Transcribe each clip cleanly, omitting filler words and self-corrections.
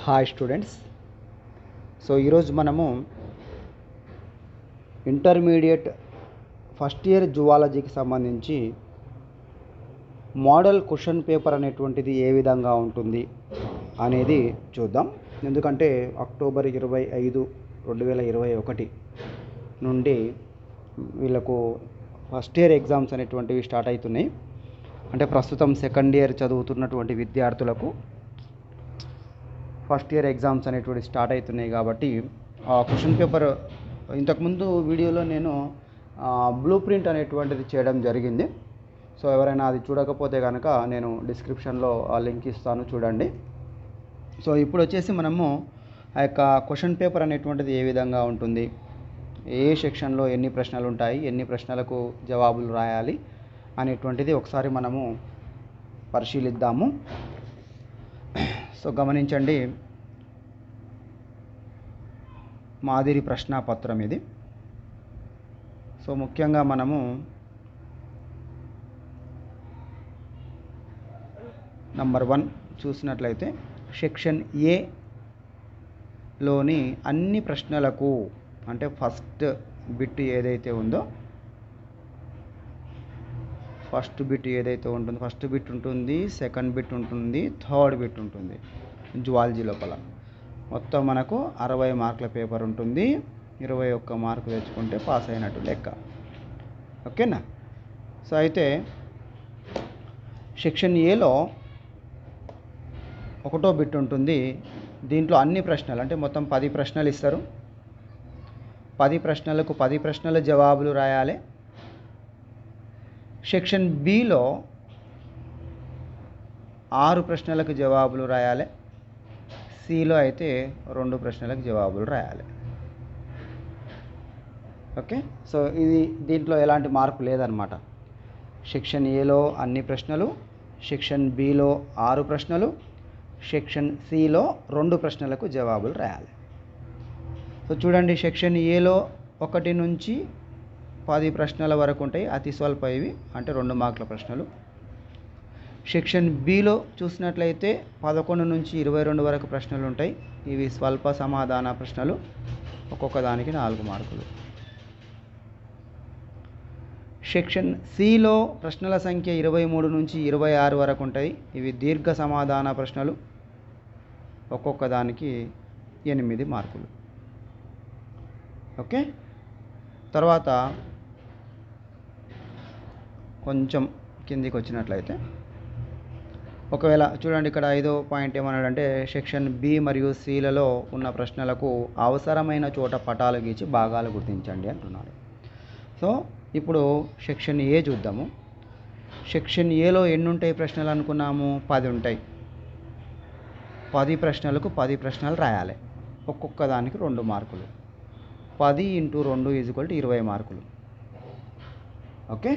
Hi students. So ఈరోజు మనము intermediate first year జువాలజీకి సంబంధించి మోడల్ క్వశ్చన్ పేపర్ అనేటువంటిది ఏ విధంగా ఉంటుంది అనేది చూద్దాం. ఎందుకంటే అక్టోబర్ 25, 2021 నుండి వీళ్ళకు ఫస్ట్ ఇయర్ ఎగ్జామ్స్ అనేటువంటివి స్టార్ట్ అవుతున్నాయి. అంటే ప్రస్తుతం సెకండ్ ఇయర్ చదువుతున్నటువంటి విద్యార్థులకు ఫస్ట్ ఇయర్ ఎగ్జామ్స్ అనేటువంటి స్టార్ట్ అవుతున్నాయి. కాబట్టి ఆ క్వశ్చన్ పేపర్ ఇంతకుముందు వీడియోలో నేను బ్లూ ప్రింట్ అనేటువంటిది చేయడం జరిగింది. సో ఎవరైనా అది చూడకపోతే కనుక నేను డిస్క్రిప్షన్లో ఆ లింక్ ఇస్తాను, చూడండి. సో ఇప్పుడు వచ్చేసి మనము ఆ యొక్క క్వశ్చన్ పేపర్ అనేటువంటిది ఏ విధంగా ఉంటుంది, ఏ సెక్షన్లో ఎన్ని ప్రశ్నలు ఉంటాయి, ఎన్ని ప్రశ్నలకు జవాబులు రాయాలి అనేటువంటిది ఒకసారి మనము పరిశీలిద్దాము. సో గమనించండి, మాదిరి ప్రశ్నాపత్రం ఇది. సో ముఖ్యంగా మనము నంబర్ 1 చూసినట్లయితే సెక్షన్ ఏలోని అన్ని ప్రశ్నలకు, అంటే ఫస్ట్ బిట్ ఏదైతే ఉందో, ఫస్ట్ బిట్ ఉంటుంది, సెకండ్ బిట్ ఉంటుంది, థర్డ్ బిట్ ఉంటుంది. జువాలజీ లోపల మొత్తం మనకు 60 మార్కుల పేపర్ ఉంటుంది. 21 మార్కు తెచ్చుకుంటే పాస్ అయినట్టు లెక్క. ఓకేనా? సో అయితే సెక్షన్ ఏలో 1వ బిట్ ఉంటుంది. దీంట్లో అన్ని ప్రశ్నలు, అంటే మొత్తం 10 ప్రశ్నలు ఇస్తారు. 10 ప్రశ్నలకు 10 ప్రశ్నల జవాబులు రాయాలి. సెక్షన్ బిలో 6 ప్రశ్నలకు జవాబులు రాయాలి. సిలో అయితే 2 ప్రశ్నలకు జవాబులు రాయాలి. ఓకే, సో ఇది దీంట్లో ఎలాంటి మార్పు లేదనమాట. సెక్షన్ ఏలో అన్ని ప్రశ్నలు, సెక్షన్ బిలో 6 ప్రశ్నలు, సెక్షన్ సిలో 2 ప్రశ్నలకు జవాబులు రాయాలి. సో చూడండి, సెక్షన్ ఏలో 1 నుంచి 10 ప్రశ్నల వరకు ఉంటాయి, అతి స్వల్ప ఇవి, అంటే 2 మార్కుల ప్రశ్నలు. సెక్షన్ బిలో చూసినట్లయితే 11 నుంచి 22 వరకు ప్రశ్నలు ఉంటాయి, ఇవి స్వల్ప సమాధాన ప్రశ్నలు, ఒక్కొక్క దానికి 4 మార్కులు. సెక్షన్ సిలో ప్రశ్నల సంఖ్య 23 నుంచి 26 వరకు ఉంటాయి, ఇవి దీర్ఘ సమాధాన ప్రశ్నలు, ఒక్కొక్క దానికి 8 మార్కులు. ఓకే, తర్వాత కొంచెం కిందికి వచ్చినట్లయితే, ఒకవేళ చూడండి ఇక్కడ 5వ పాయింట్ ఏమన్నాడంటే, సెక్షన్ బి మరియు సిలలో ఉన్న ప్రశ్నలకు అవసరమైన చోట పటాలు గీచి భాగాలు గుర్తించండి అంటున్నాడు. సో ఇప్పుడు సెక్షన్ ఏ చూద్దాము. సెక్షన్ ఏలో ఎన్ని ఉంటాయి ప్రశ్నలు అనుకున్నాము? 10 ఉంటాయి. 10 ప్రశ్నలకు 10 ప్రశ్నలు రాయాలి, ఒక్కొక్క దానికి 2 మార్కులు. 10 × 2 = 20 మార్కులు. ఓకే,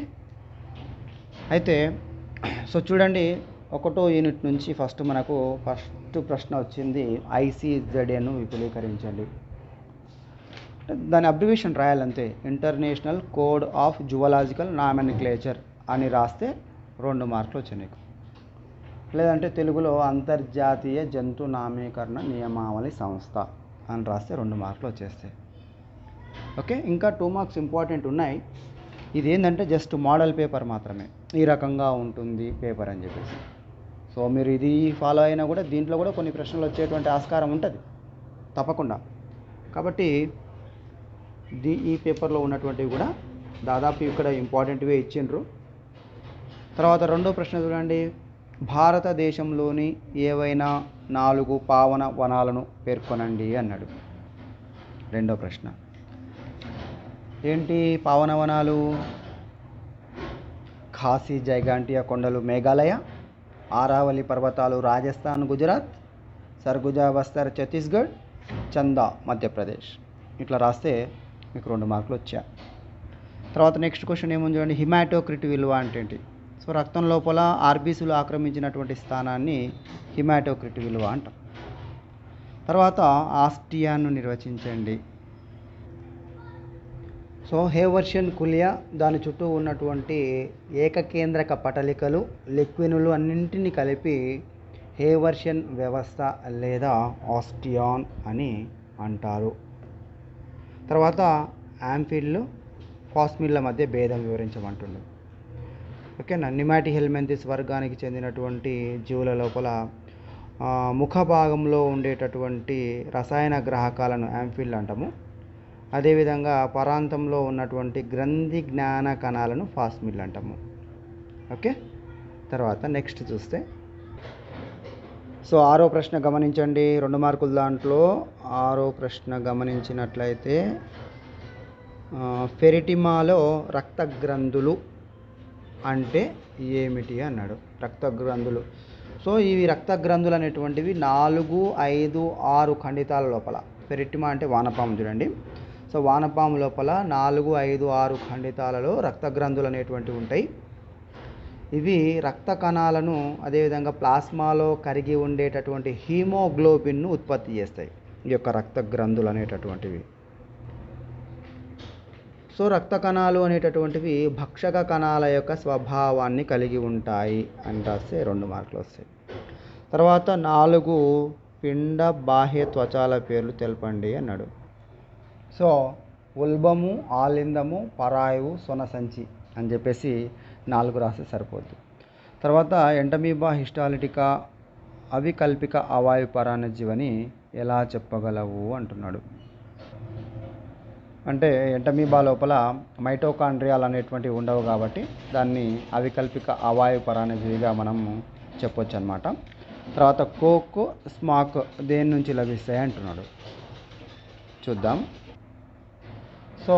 అయితే సో చూడండి, 1వ యూనిట్ నుంచి ఫస్ట్ ప్రశ్న వచ్చింది, ICZAను విపులీకరించండి. దాని అబ్రివేషన్ రాయాలంతే, international code of zoological nomenclature అని రాస్తే 2 మార్కులు వచ్చాయి నీకు. లేదంటే తెలుగులో అంతర్జాతీయ జంతు నామీకరణ నియమావళి సంస్థ అని రాస్తే 2 మార్కులు వచ్చేస్తాయి. ఓకే, ఇంకా 2 మార్క్స్ ఇంపార్టెంట్ ఉన్నాయి. ఇది ఏంటంటే జస్ట్ మోడల్ పేపర్ మాత్రమే, ఈ రకంగా ఉంటుంది పేపర్ అని చెప్పేసి. సో మీరు ఇది ఫాలో అయినా కూడా దీంట్లో కూడా కొన్ని ప్రశ్నలు వచ్చేటువంటి ఆస్కారం ఉంటుంది తప్పకుండా. కాబట్టి ఈ పేపర్లో ఉన్నటువంటివి కూడా దాదాపు ఇక్కడ ఇంపార్టెంట్వే ఇచ్చిండ్రు. తర్వాత 2వ ప్రశ్న చూడండి, భారతదేశంలోని ఏవైనా 4 పావన వనాలను పేర్కొనండి అన్నాడు. 2వ ప్రశ్న ఏంటి? పావన వనాలు ఖాసీ జైగాంటియా కొండలు మేఘాలయ, ఆరావళి పర్వతాలు రాజస్థాన్ గుజరాత్, సర్గుజా బస్తర్ ఛత్తీస్గఢ్, చందా మధ్యప్రదేశ్. ఇట్లా రాస్తే మీకు 2 మార్కులు వచ్చాయి. తర్వాత నెక్స్ట్ క్వశ్చన్ ఏముంది చూడండి, హిమాటోక్రిట్ విలువ అంటే ఏంటి? సో రక్తం లోపల ఆర్బీసీలు ఆక్రమించినటువంటి స్థానాన్ని హిమాటోక్రిట్ విలువ అంటాం. తర్వాత ఆస్టియాను నిర్వచించండి. సో హేవర్షియన్ కులియా, దాని చుట్టూ ఉన్నటువంటి ఏకకేంద్రక పటలికలు, లిక్వినులు అన్నింటినీ కలిపి హేవర్షియన్ వ్యవస్థ లేదా ఆస్టియాన్ అని అంటారు. తర్వాత యాంఫిల్లు ఫాస్మిల్ల మధ్య భేదం వివరించమంటుండు. ఓకేనా. నిమాటి హెల్మెంతిస్ వర్గానికి చెందినటువంటి జీవుల లోపల ముఖ భాగంలో ఉండేటటువంటి రసాయన గ్రాహకాలను యాంఫిల్ అంటాము. అదేవిధంగా పరాంతంలో ఉన్నటువంటి గ్రంథి జ్ఞాన కణాలను ఫాస్మిల్ అంటాము. ఓకే. తర్వాత నెక్స్ట్ చూస్తే సో 6వ ప్రశ్న గమనించండి. 2 మార్కుల దాంట్లో 6వ ప్రశ్న గమనించినట్లయితే ఫెరిటిమాలో రక్త గ్రంథులు అంటే ఏమిటి అన్నాడు. రక్త గ్రంథులు. సో ఇవి రక్త గ్రంథులు అనేటువంటివి 4, 5, 6 ఖండితాల లోపల, ఫెరిటిమా అంటే వానపాము చూడండి. సో వానపాము లోపల 4, 5, 6 ఖండితాలలో రక్త గ్రంథులు అనేటువంటివి ఉంటాయి. ఇవి రక్త కణాలను అదేవిధంగా ప్లాస్మాలో కరిగి ఉండేటటువంటి హీమోగ్లోబిన్ను ఉత్పత్తి చేస్తాయి ఈ యొక్క రక్త గ్రంథులు అనేటటువంటివి. సో రక్త కణాలు అనేటటువంటివి భక్షక కణాల యొక్క స్వభావాన్ని కలిగి ఉంటాయి అని రాస్తే 2 మార్కులు వస్తాయి. తర్వాత 4 పిండ బాహ్య త్వచాల పేర్లు తెలపండి అన్నాడు. సో ఉల్బము, ఆలిందము, పరాయువు, సొనసంచి అని చెప్పేసి 4 రాస్తే సరిపోద్ది. తర్వాత ఎంటమీబా హిస్టాలిటికా అవికల్పిక అవాయు పరాన్నజీవని ఎలా చెప్పగలవు అంటున్నాడు. అంటే ఎంటమీబా లోపల మైటోకాండ్రియాలు అనేటువంటివి ఉండవు కాబట్టి దాన్ని అవికల్పిక అవాయు పరాన్నజీవిగా మనం చెప్పొచ్చు అనమాట. తర్వాత కోక్, స్మాక్ దేని నుంచి లభిస్తాయి అంటున్నాడు. చూద్దాం. సో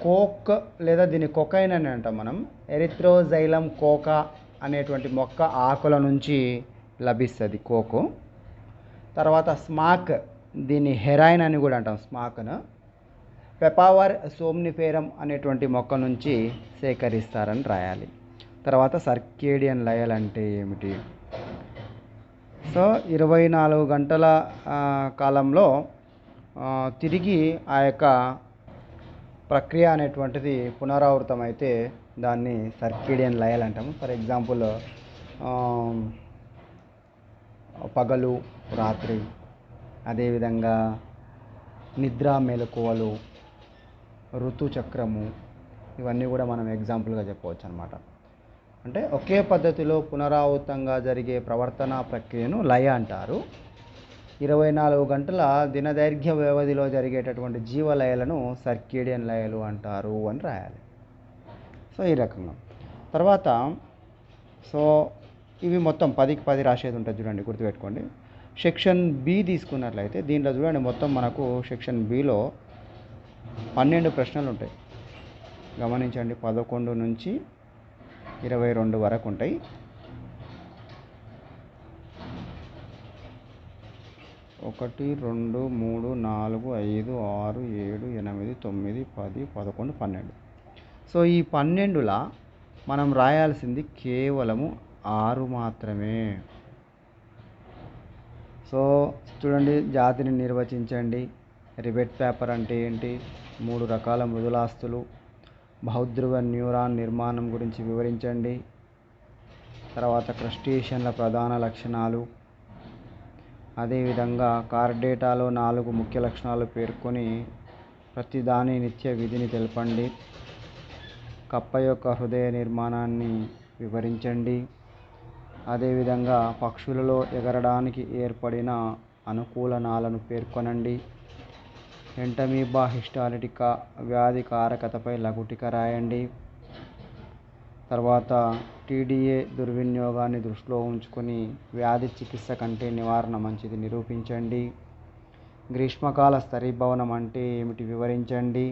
కోక్ లేదా దీన్ని కొకైన్ అని అంటాం మనం. ఎరిథ్రోజైలం కోకా అనేటువంటి మొక్క ఆకుల నుంచి లభిస్తుంది కోకు. తర్వాత స్మాక్, దీన్ని హెరాయిన్ అని కూడా అంటాం స్మాక్ను. పెపావర్ సోమ్నిఫేరం అనేటువంటి మొక్క నుంచి సేకరిస్తారని రాయాలి. తర్వాత సర్కేడియన్ లయలు అంటే ఏమిటి? సో 24 గంటల కాలంలో తిరిగి ఆ యొక్క ప్రక్రియ అనేటువంటిది పునరావృతం అయితే దాన్ని సర్కేడియన్ లయలు అంటాము. ఫర్ ఎగ్జాంపుల్ పగలు, రాత్రి, అదేవిధంగా నిద్ర, మెలకువలు, ఋతుచక్రము, ఇవన్నీ కూడా మనం ఎగ్జాంపుల్గా చెప్పవచ్చు అనమాట. అంటే ఒకే పద్ధతిలో పునరావృతంగా జరిగే ప్రవర్తన ప్రక్రియను లయ అంటారు. 24 గంటల దినదైర్ఘ్య వ్యవధిలో జరిగేటటువంటి జీవలయలను సర్కేడియన్ లయలు అంటారు అని రాయాలి. సో ఈ రకంగా. తర్వాత సో ఇవి మొత్తం 10కి 10 రాసేది ఉంటుంది చూడండి, గుర్తుపెట్టుకోండి. సెక్షన్ బి తీసుకున్నట్లయితే దీంట్లో చూడండి మొత్తం మనకు సెక్షన్ బిలో 12 ప్రశ్నలు ఉంటాయి. గమనించండి. 11 నుంచి 22 వరకు ఉంటాయి. ఒకటి, 2, 3, 4, 5, 6, 7, 8, 9, 10, 11, 12. సో ఈ 12లా మనం రాయాల్సింది కేవలము 6 మాత్రమే. సో చూడండి, జాతిని నిర్వచించండి, రిబెట్ పేపర్ అంటే ఏంటి, 3 రకాల మృదులాస్తులు, బహుధ్రువ న్యూరాన్ నిర్మాణం గురించి వివరించండి, తర్వాత క్రస్టేషన్ల ప్రధాన లక్షణాలు, అదేవిధంగా కార్డేటాలో 4 ముఖ్య లక్షణాలు పేర్కొని ప్రతి దాని నిత్య విధిని తెలపండి, కప్ప యొక్క హృదయ నిర్మాణాన్ని వివరించండి, అదేవిధంగా పక్షులలో ఎగరడానికి ఏర్పడిన అనుకూలనాలను పేర్కొనండి, ఎంటమీబా హిస్టాలిటికా వ్యాధి కారకతపై లఘుటిక రాయండి, తర్వాత టీడీఏ దుర్వినియోగాన్ని దృష్టిలో ఉంచుకొని వ్యాధి చికిత్స కంటే నివారణ మంచిది నిరూపించండి, గ్రీష్మకాల స్తరీభవనం అంటే ఏమిటి వివరించండి,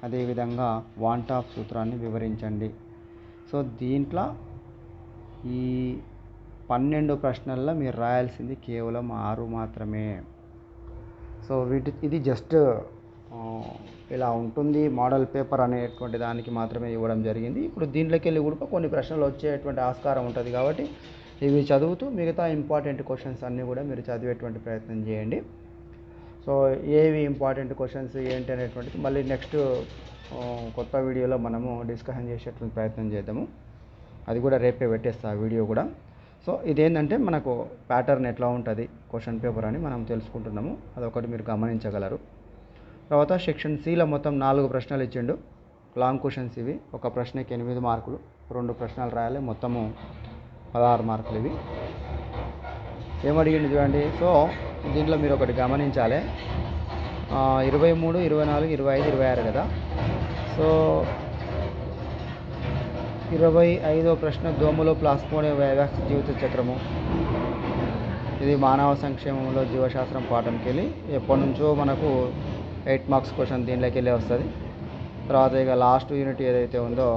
అదేవిధంగా వాంట్ ఆఫ్ సూత్రాన్ని వివరించండి. సో దీంట్లో ఈ 12 ప్రశ్నల్లో మీరు రాయాల్సింది కేవలం 6 మాత్రమే. సో ఇది జస్ట్ ఇలా ఉంటుంది మోడల్ పేపర్ అనేటువంటి దానికి మాత్రమే ఇవ్వడం జరిగింది. ఇప్పుడు దీంట్లోకి వెళ్ళి కూడా కొన్ని ప్రశ్నలు వచ్చేటువంటి ఆస్కారం ఉంటుంది కాబట్టి ఇవి చదువుతూ మిగతా ఇంపార్టెంట్ క్వశ్చన్స్ అన్నీ కూడా మీరు చదివేటువంటి ప్రయత్నం చేయండి. సో ఏవి ఇంపార్టెంట్ క్వశ్చన్స్ ఏంటి అనేటువంటిది మళ్ళీ నెక్స్ట్ కొత్త వీడియోలో మనము డిస్కషన్ చేసేటువంటి ప్రయత్నం చేద్దాము. అది కూడా రేపే పెట్టేస్తా ఆ వీడియో కూడా. సో ఇదేంటంటే మనకు ప్యాటర్న్ ఎట్లా ఉంటుంది క్వశ్చన్ పేపర్ అని మనం తెలుసుకుంటున్నాము, అదొకటి మీరు గమనించగలరు. తర్వాత సెక్షన్ సిలో మొత్తం 4 ప్రశ్నలు ఇచ్చిండు, లాంగ్ క్వశ్చన్స్ ఇవి. ఒక ప్రశ్నకి 8 మార్కులు, 2 ప్రశ్నలు రాయాలి, మొత్తము 16 మార్కులు ఇవి. ఏమడిగింది చూడండి. సో దీంట్లో మీరు ఒకటి గమనించాలి, 23, 24, 25, 26 కదా. సో 25వ ప్రశ్న దోమలు ప్లాస్మోడియం వైవాక్స్ జీవిత చక్రము. ఇది మానవ సంక్షేమంలో జీవశాస్త్రం పాఠంకి వెళ్ళి ఎప్పటి నుంచో మనకు 8 మార్క్స్ క్వశ్చన్ దీనిలోకి వెళ్ళి వస్తుంది. తర్వాత ఇక లాస్ట్ యూనిట్ ఏదైతే ఉందో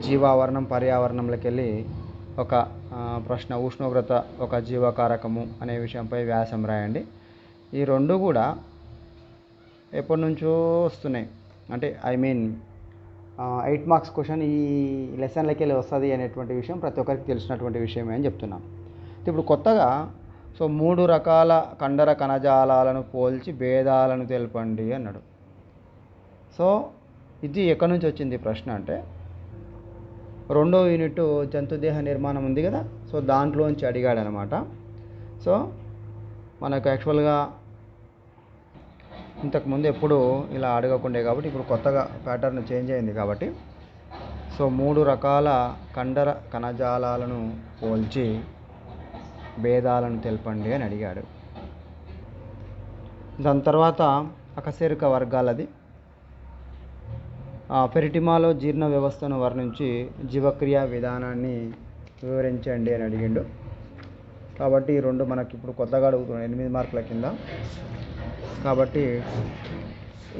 జీవావరణం పర్యావరణంలోకి వెళ్ళి ఒక ప్రశ్న, ఉష్ణోగ్రత ఒక జీవకారకము అనే విషయంపై వ్యాసం రాయండి. ఈ రెండు కూడా ఎప్పటి నుంచో వస్తున్నాయి, అంటే 8 మార్క్స్ క్వశ్చన్ ఈ లెసన్లకి వెళ్ళి వస్తుంది అనేటువంటి విషయం ప్రతి ఒక్కరికి తెలిసినటువంటి విషయమే అని చెప్తున్నాం. ఇప్పుడు కొత్తగా 3 రకాల కండర కణజాలాలను పోల్చి భేదాలను తెలపండి అన్నాడు. సో ఇది ఎక్కడి నుంచి వచ్చింది ప్రశ్న అంటే 2వ యూనిట్ జంతుదేహ నిర్మాణం ఉంది కదా, సో దాంట్లోంచి అడిగాడు అనమాట. సో మనకు యాక్చువల్గా ఇంతకుముందు ఎప్పుడు ఇలా అడగకుండే కాబట్టి ఇప్పుడు కొత్తగా ప్యాటర్న్ చేంజ్ అయింది కాబట్టి, సో 3 రకాల కండర కణజాలాలను పోల్చి భేదాలను తెలపండి అని అడిగాడు. దాని తర్వాత అకశేరుక వర్గాలది, పెరిటిమాలో జీర్ణ వ్యవస్థను వర్ణించి జీవక్రియ విధానాన్ని వివరించండి అని అడిగిండు. కాబట్టి ఈ రెండు మనకి ఇప్పుడు కొత్తగా అడుగుతున్నాం 8 మార్కుల కింద. కాబట్టి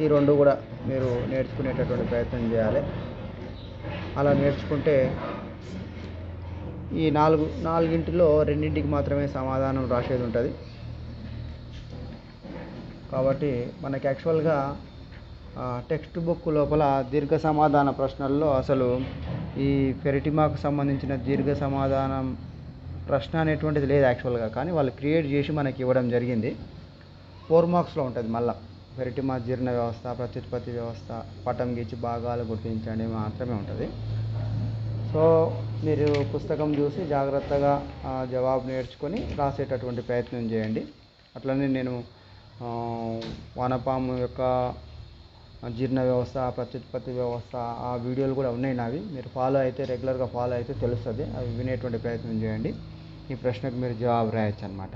ఈ రెండు కూడా మీరు నేర్చుకునేటటువంటి ప్రయత్నం చేయాలి. అలా నేర్చుకుంటే ఈ నాలుగింటిలో 2ంటికి మాత్రమే సమాధానం రాసేది ఉంటుంది. కాబట్టి మనకి యాక్చువల్గా టెక్స్ట్ బుక్ లోపల దీర్ఘ సమాధాన ప్రశ్నల్లో అసలు ఈ ఫెరిటిమాకు సంబంధించిన దీర్ఘ సమాధానం ప్రశ్న అనేటువంటిది లేదు యాక్చువల్గా, కానీ వాళ్ళు క్రియేట్ చేసి మనకి ఇవ్వడం జరిగింది. 4 మార్క్స్లో ఉంటుంది. మళ్ళీ ఫెరిటిమా జీర్ణ వ్యవస్థ, ప్రత్యుత్పత్తి వ్యవస్థ, పటం గీచి భాగాలు గుర్తించండి మాత్రమే ఉంటుంది. సో మీరు పుస్తకం చూసి జాగ్రత్తగా జవాబు నేర్చుకొని రాసేటటువంటి ప్రయత్నం చేయండి. అట్లనే నేను వానపాము యొక్క జీర్ణ వ్యవస్థ, ప్రత్యుత్పత్తి వ్యవస్థ ఆ వీడియోలు కూడా ఉన్నాయి నావి, మీరు రెగ్యులర్గా ఫాలో అయితే తెలుస్తుంది. అవి వినేటువంటి ప్రయత్నం చేయండి. ఈ ప్రశ్నకు మీరు జవాబు రాయొచ్చు అనమాట.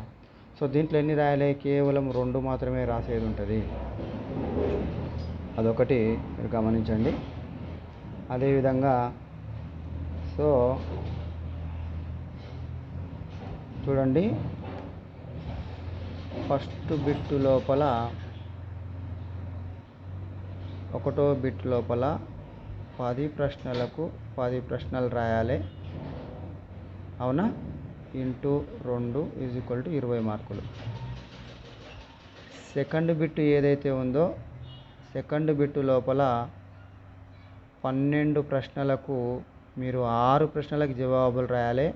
సో దీంట్లో ఎన్ని రాయాలి? కేవలం 2 మాత్రమే రాసేది ఉంటుంది. అదొకటి మీరు గమనించండి. అదేవిధంగా సో చూడండి, ఫస్ట్ బిట్ లోపల 1వ బిట్ లోపల 10 ప్రశ్నలకు 10 ప్రశ్నలు రాయాలి, అవునా? ఇంటూ 2 = 20 మార్కులు. సెకండ్ బిట్ ఏదైతే ఉందో సెకండ్ బిట్ లోపల 12 ప్రశ్నలకు మీరు 6 ప్రశ్నలకు జవాబులు రాయాలి.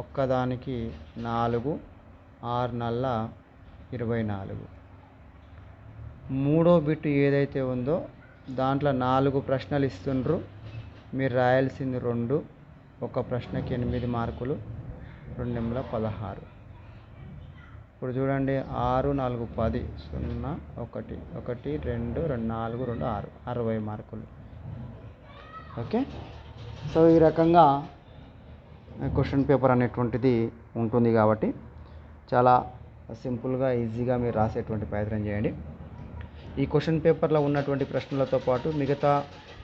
ఒక్కదానికి 4, 6 నల్ల 24. మూడో బిట్ ఏదైతే ఉందో దాంట్లో 4 ప్రశ్నలు ఇస్తుండ్రు, మీరు రాయాల్సింది 2, ఒక ప్రశ్నకి 8 మార్కులు, 2 × 16. ఇప్పుడు చూడండి, 6, 4, 10, 0, 1, 1, 2, 4, 2, 6, 60 మార్కులు. ఓకే, సో ఈ రకంగా క్వశ్చన్ పేపర్ అనేటువంటిది ఉంటుంది కాబట్టి చాలా సింపుల్గా ఈజీగా మీరు రాసేటువంటి ప్రయత్నం చేయండి. ఈ క్వశ్చన్ పేపర్లో ఉన్నటువంటి ప్రశ్నలతో పాటు మిగతా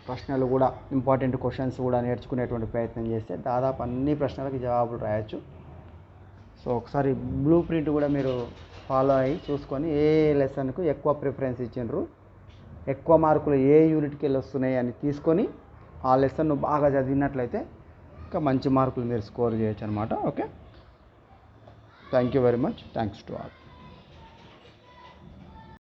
ప్రశ్నలు కూడా, ఇంపార్టెంట్ క్వశ్చన్స్ కూడా నేర్చుకునేటువంటి ప్రయత్నం చేస్తే దాదాపు అన్ని ప్రశ్నలకు జవాబులు రాయొచ్చు. సో ఒకసారి బ్లూ ప్రింట్ కూడా మీరు ఫాలో అయ్యి చూసుకొని ఏ లెసన్కు ఎక్కువ ప్రిఫరెన్స్ ఇచ్చిండ్రు, ఎక్కువ మార్కులు ఏ యూనిట్కి వెళ్ళి వస్తున్నాయి అని తీసుకొని ఆ లెసన్ను బాగా చదివినట్లయితే ఇంకా మంచి మార్కులు మీరు స్కోర్ చేయొచ్చు అనమాట. Okay, thank you very much. Thanks to all.